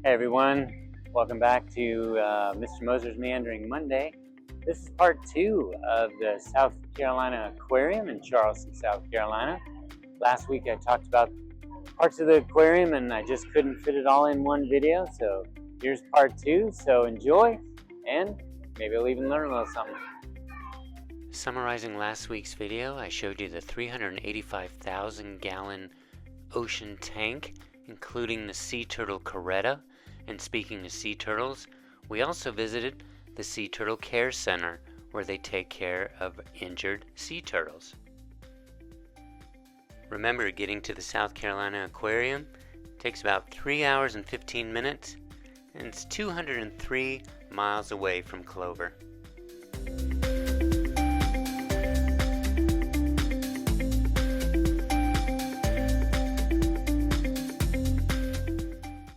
Hey everyone, welcome back to Mr. Moser's Meandering Monday. This is part 2 of the South Carolina Aquarium in Charleston, South Carolina. Last week I talked about parts of the aquarium and I just couldn't fit it all in one video, so here's part 2, so enjoy and maybe you'll even learn a little something. Summarizing last week's video, I showed you the 385,000 gallon ocean tank, including the sea turtle Caretta. And speaking of sea turtles, we also visited the Sea Turtle Care Center, where they take care of injured sea turtles. Remember, getting to the South Carolina Aquarium takes about 3 hours and 15 minutes, and it's 203 miles away from Clover.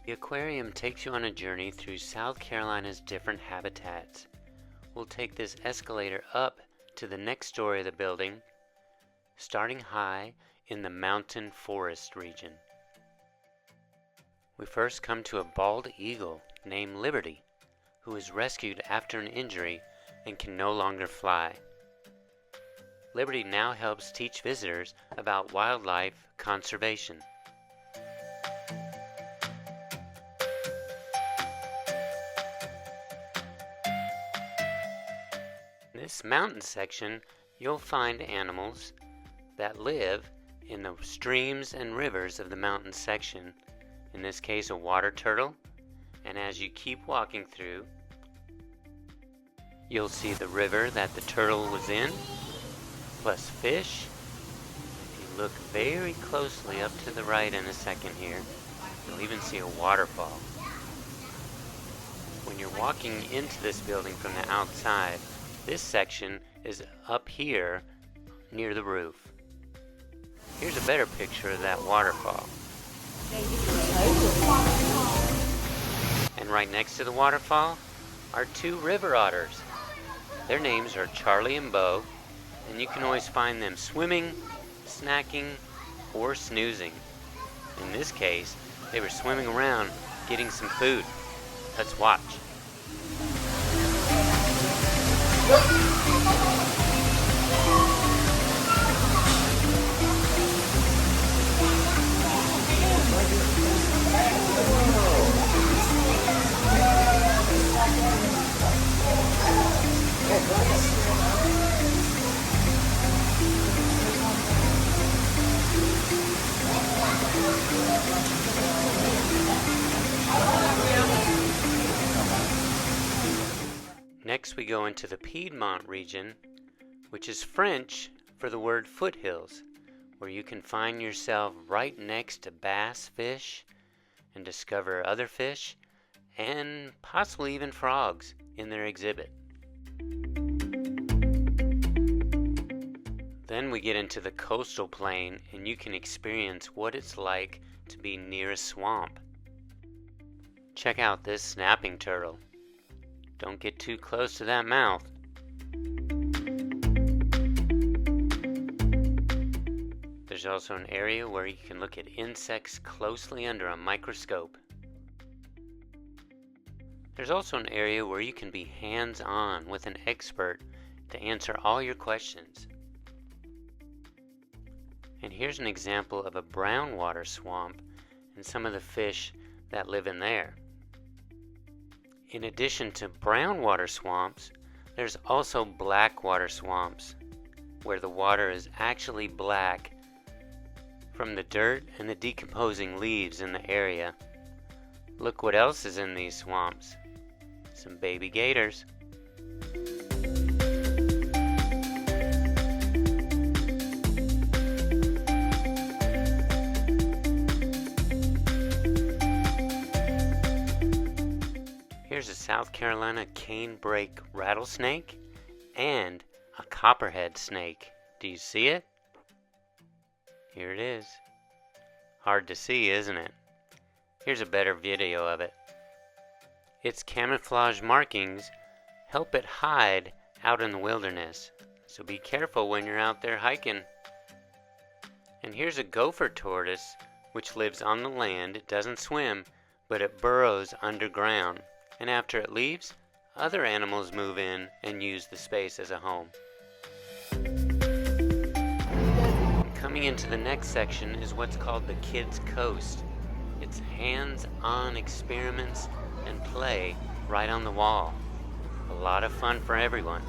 The aquarium takes you on a journey through South Carolina's different habitats. We'll take this escalator up to the next story of the building, starting high in the mountain forest region. We first come to a bald eagle named Liberty, who was rescued after an injury and can no longer fly. Liberty now helps teach visitors about wildlife conservation. In this mountain section, you'll find animals that live in the streams and rivers of the mountain section. In this case, a water turtle. And as you keep walking through, you'll see the river that the turtle was in, plus fish. If you look very closely up to the right in a second here, you'll even see a waterfall. When you're walking into this building from the outside, this section is up here near the roof. Here's a better picture of that waterfall. And right next to the waterfall are 2 river otters. Their names are Charlie and Bo, and you can always find them swimming, snacking, or snoozing. In this case, they were swimming around getting some food. Let's watch. Next we go into the Piedmont region, which is French for the word foothills, where you can find yourself right next to bass fish and discover other fish and possibly even frogs in their exhibit. Then we get into the coastal plain and you can experience what it's like to be near a swamp. Check out this snapping turtle. Don't get too close to that mouth. There's also an area where you can look at insects closely under a microscope. There's also an area where you can be hands-on with an expert to answer all your questions. And here's an example of a brown water swamp and some of the fish that live in there. In addition to brown water swamps, there's also black water swamps, where the water is actually black from the dirt and the decomposing leaves in the area. Look what else is in these swamps. Some baby gators. Here's a South Carolina canebrake rattlesnake and a copperhead snake. Do you see it? Here it is. Hard to see, isn't it? Here's a better video of it. Its camouflage markings help it hide out in the wilderness, so be careful when you're out there hiking. And here's a gopher tortoise, which lives on the land. It doesn't swim, but it burrows underground, and after it leaves, other animals move in and use the space as a home. Coming into the next section is what's called the Kids Coast. It's hands-on experiments and play right on the wall. A lot of fun for everyone.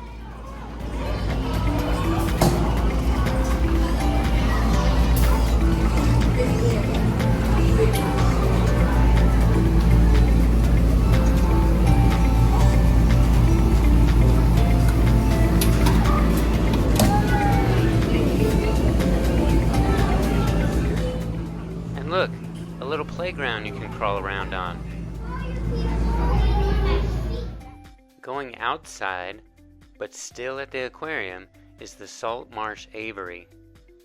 And look, a little playground you can crawl around on. Going outside, but still at the aquarium, is the Salt Marsh Aviary,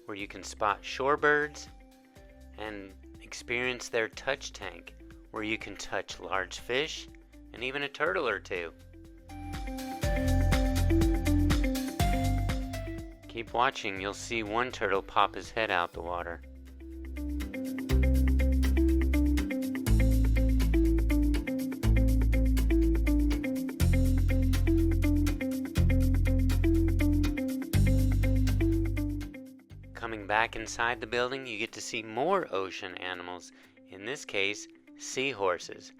where you can spot shorebirds and experience their touch tank, where you can touch large fish and even a turtle or two. Keep watching, you'll see one turtle pop his head out the water. Coming back inside the building, you get to see more ocean animals, in this case, seahorses.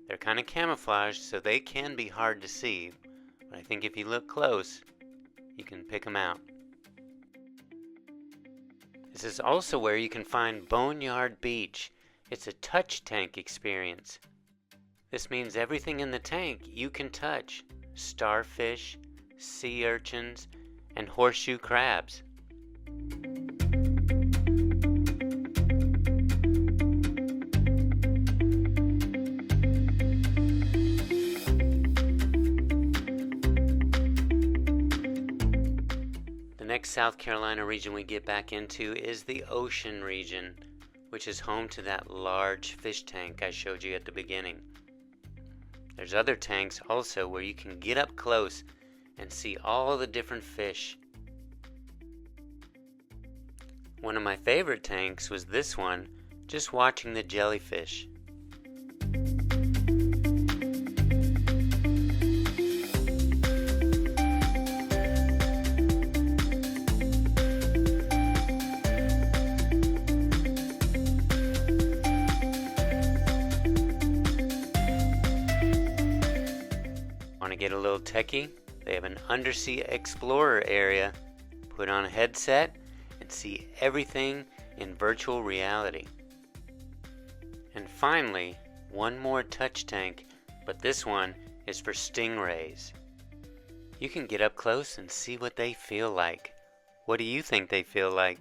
They're kind of camouflaged, so they can be hard to see, but I think if you look close, you can pick them out. This is also where you can find Boneyard Beach. It's a touch tank experience. This means everything in the tank you can touch: starfish, sea urchins, and horseshoe crabs. The next South Carolina region we get back into is the ocean region, which is home to that large fish tank I showed you at the beginning. There's other tanks also where you can get up close and see all the different fish. One of my favorite tanks was this one, just watching the jellyfish. Want to get a little techie? They have an undersea explorer area. Put on a headset and see everything in virtual reality. And finally, one more touch tank, but this one is for stingrays. You can get up close and see what they feel like. What do you think they feel like?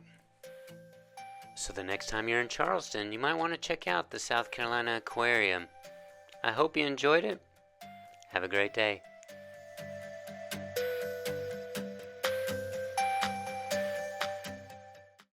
So the next time you're in Charleston, you might want to check out the South Carolina Aquarium. I hope you enjoyed it. Have a great day.